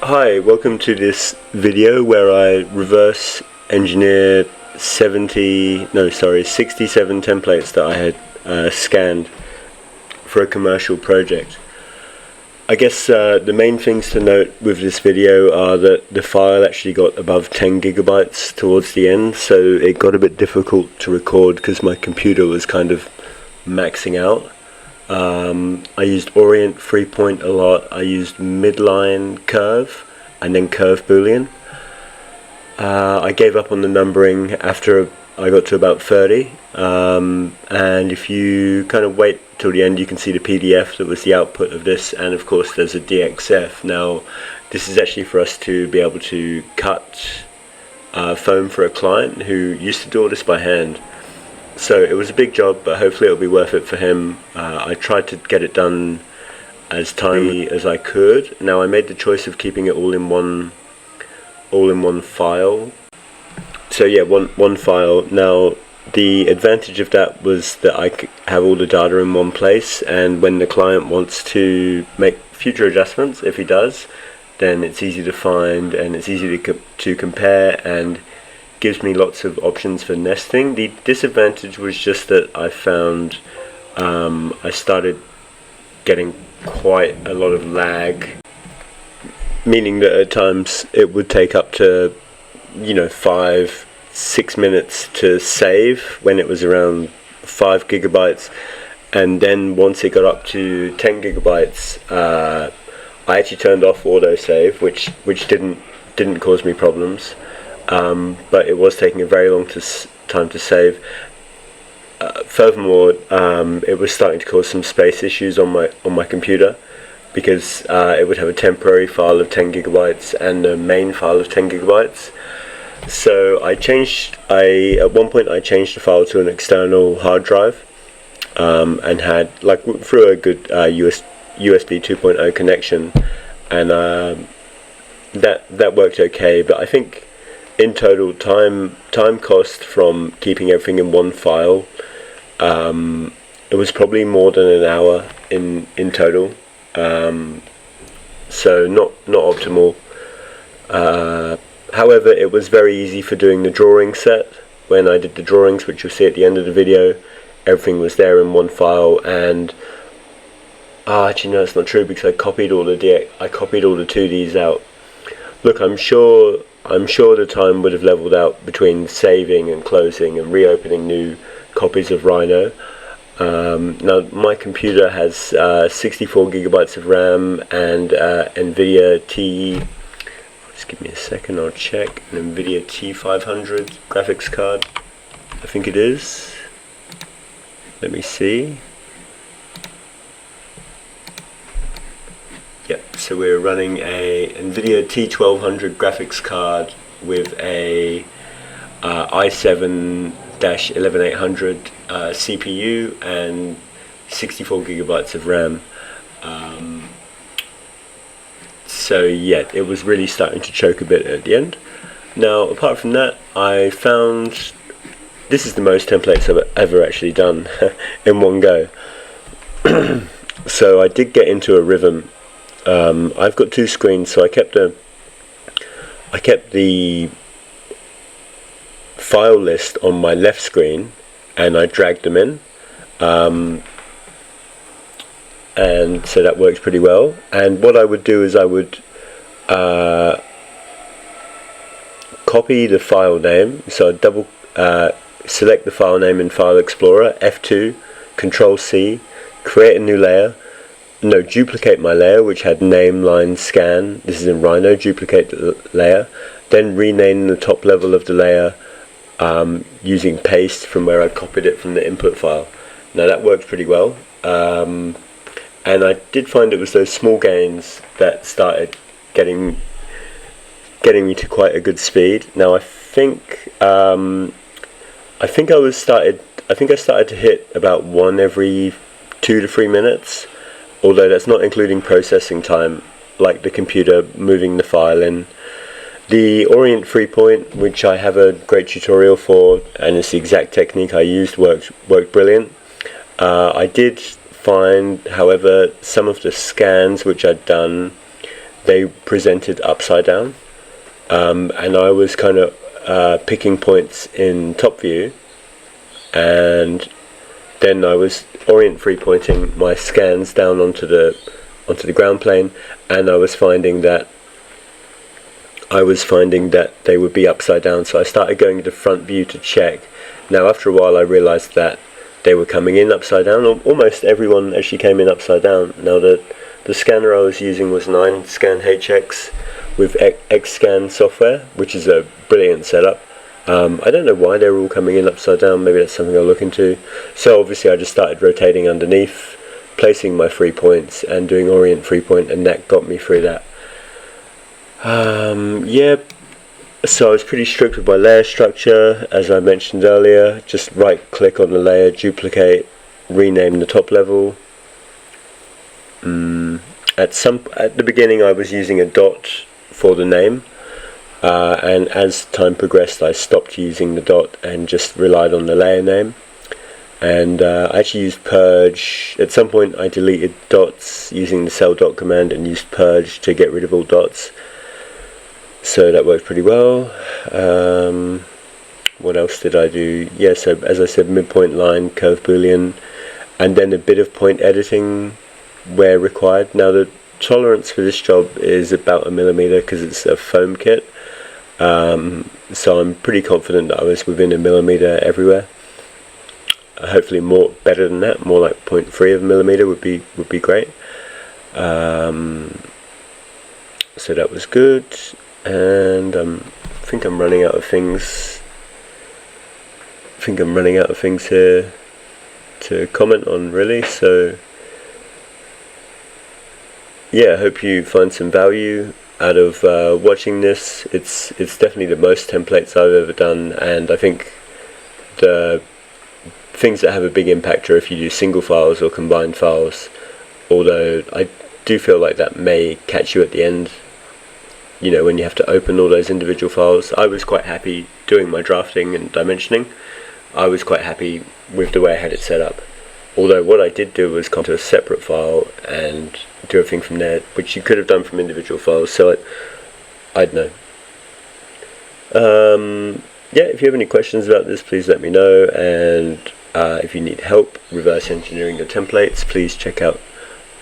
Hi, welcome to this video where I reverse engineer 67 templates that I had scanned for a commercial project. I guess the main things to note with this video are that the file actually got above 10 gigabytes towards the end, so it got a bit difficult to record because my computer was kind of maxing out. I used Orient 3-point a lot. I used midline curve and then curve boolean. I gave up on the numbering after I got to about 30, and if you kind of wait till the end, you can see the PDF that was the output of this, and of course there's a DXF. Now this is actually for us to be able to cut foam for a client who used to do all this by hand. So it was a big job, but hopefully it'll be worth it for him. I tried to get it done as timely as I could. Now I made the choice of keeping it all in one file. So yeah, one file. Now the advantage of that was that I could have all the data in one place, and when the client wants to make future adjustments, if he does, then it's easy to find and it's easy to compare, and gives me lots of options for nesting. The disadvantage was just that I found I started getting quite a lot of lag, meaning that at times it would take up to 5-6 minutes to save when it was around 5 gigabytes, and then once it got up to 10 gigabytes I actually turned off autosave, which didn't cause me problems. But it was taking a very long time to save. Furthermore, it was starting to cause some space issues on my computer, because it would have a temporary file of 10 gigabytes and a main file of 10 gigabytes. So at one point I changed the file to an external hard drive, and had through a good USB 2.0 connection, and that worked okay. But I think in total, time cost from keeping everything in one file, it was probably more than an hour in total. So not optimal. However, it was very easy for doing the drawing set. When I did the drawings, which you'll see at the end of the video, everything was there in one file. And actually no, it's not true, because I copied all the 2Ds out. Look, I'm sure the time would have leveled out between saving and closing and reopening new copies of Rhino. Now my computer has 64 gigabytes of RAM and NVIDIA just give me a second, I'll check, an NVIDIA T500 graphics card, I think it is. Let me see. Yep, so we're running a NVIDIA T1200 graphics card with a i7-11800 CPU and 64 gigabytes of RAM. So yeah, it was really starting to choke a bit at the end. Now apart from that, I found this is the most templates I've ever actually done in one go. So I did get into a rhythm. I've got two screens, so I kept the file list on my left screen and I dragged them in, and so that works pretty well. And what I would do is I would copy the file name, so I'd double select the file name in File Explorer, F2, Control C, create a new layer. No, duplicate my layer, which had name, line, scan. This is in Rhino. Duplicate the layer, then rename the top level of the layer using paste from where I copied it from the input file. Now that worked pretty well, and I did find it was those small gains that started getting me to quite a good speed. Now I think I started to hit about one every 2 to 3 minutes. Although that's not including processing time, like the computer moving the file in. The Orient 3-point, which I have a great tutorial for, and it's the exact technique I used, worked brilliant. I did find, however, some of the scans which I'd done they presented upside down, and I was kind of picking points in top view, and then I was orient free pointing my scans down onto the ground plane, and I was finding that they would be upside down. So I started going to front view to check. Now after a while I realized that they were coming in upside down. Almost everyone actually came in upside down. Now the scanner I was using was 9scan HX with XScan software, which is a brilliant setup. I don't know why they were all coming in upside down. Maybe that's something I'll look into. So obviously I just started rotating underneath, placing my 3 points and doing orient 3 point, and that got me through that. Yeah, so I was pretty strict with my layer structure, as I mentioned earlier. Just right click on the layer, duplicate, rename the top level. At the beginning I was using a dot for the name, and as time progressed I stopped using the dot and just relied on the layer name. And I actually used purge. At some point I deleted dots using the cell dot command and used purge to get rid of all dots. So that worked pretty well. What else did I do? Yeah, so as I said, midpoint line, curve boolean, and then a bit of point editing where required. Now the tolerance for this job is about 1mm because it's a foam kit. So I'm pretty confident that I was within 1mm everywhere. Hopefully better than that, more like 0.3 of a millimeter would be great. So that was good, and I think I'm running out of things. Here to comment on, really. So yeah, I hope you find some value out of watching this. It's definitely the most templates I've ever done, and I think the things that have a big impact are if you do single files or combined files, although I do feel like that may catch you at the end, you know, when you have to open all those individual files. I was quite happy doing my drafting and dimensioning. I was quite happy with the way I had it set up, although what I did do was come to a separate file and do everything from there, which you could have done from individual files. So I don't know. Yeah, if you have any questions about this, please let me know, and if you need help reverse engineering your templates, please check out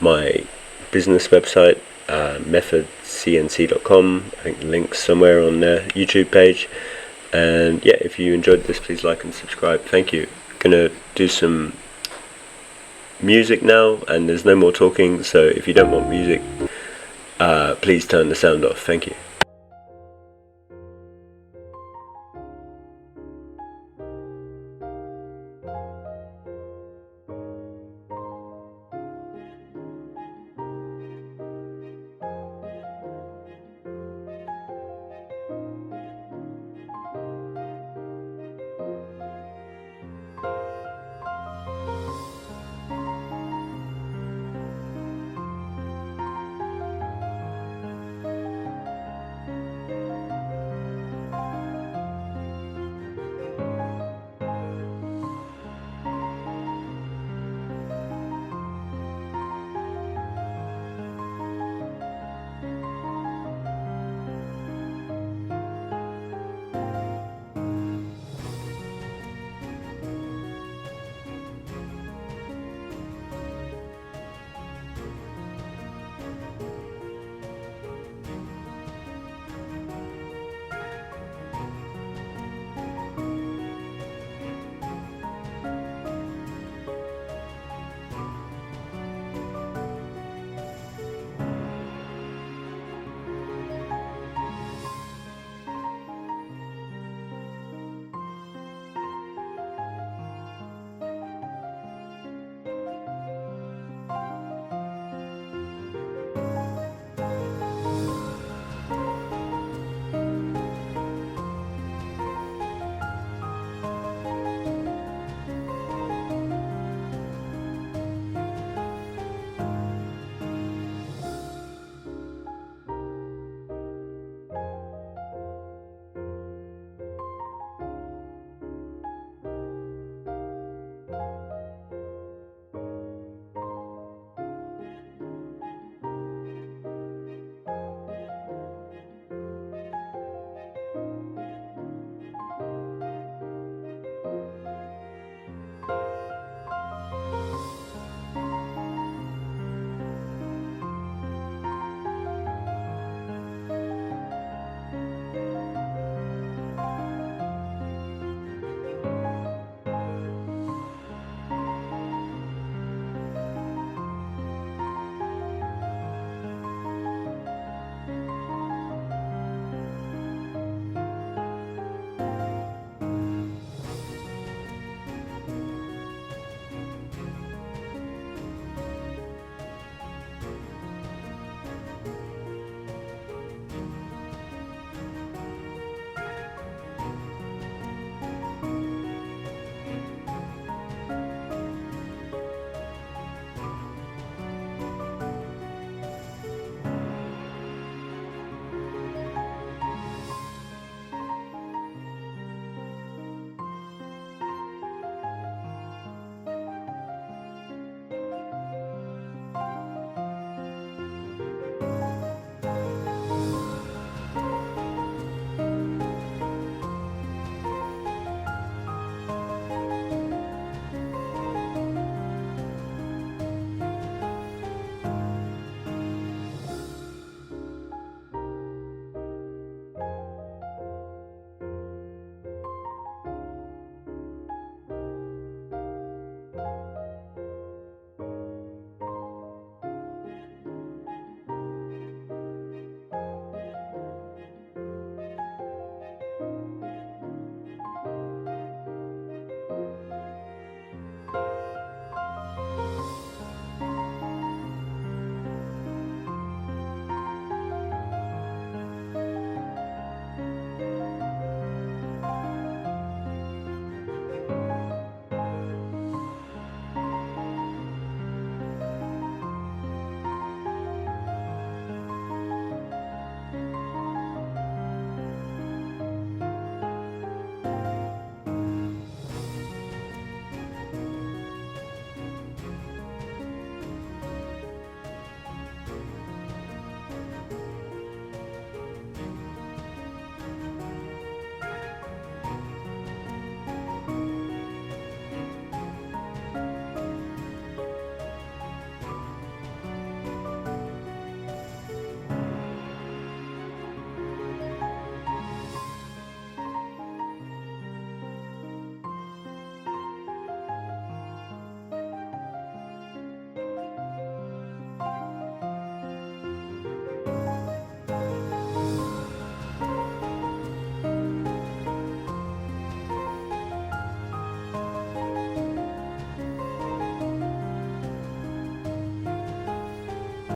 my business website, methodcnc.com. I think the link's somewhere on their YouTube page. And yeah, if you enjoyed this, please like and subscribe. Thank you. Gonna do some music now, and there's no more talking, so if you don't want music, please turn the sound off. Thank you.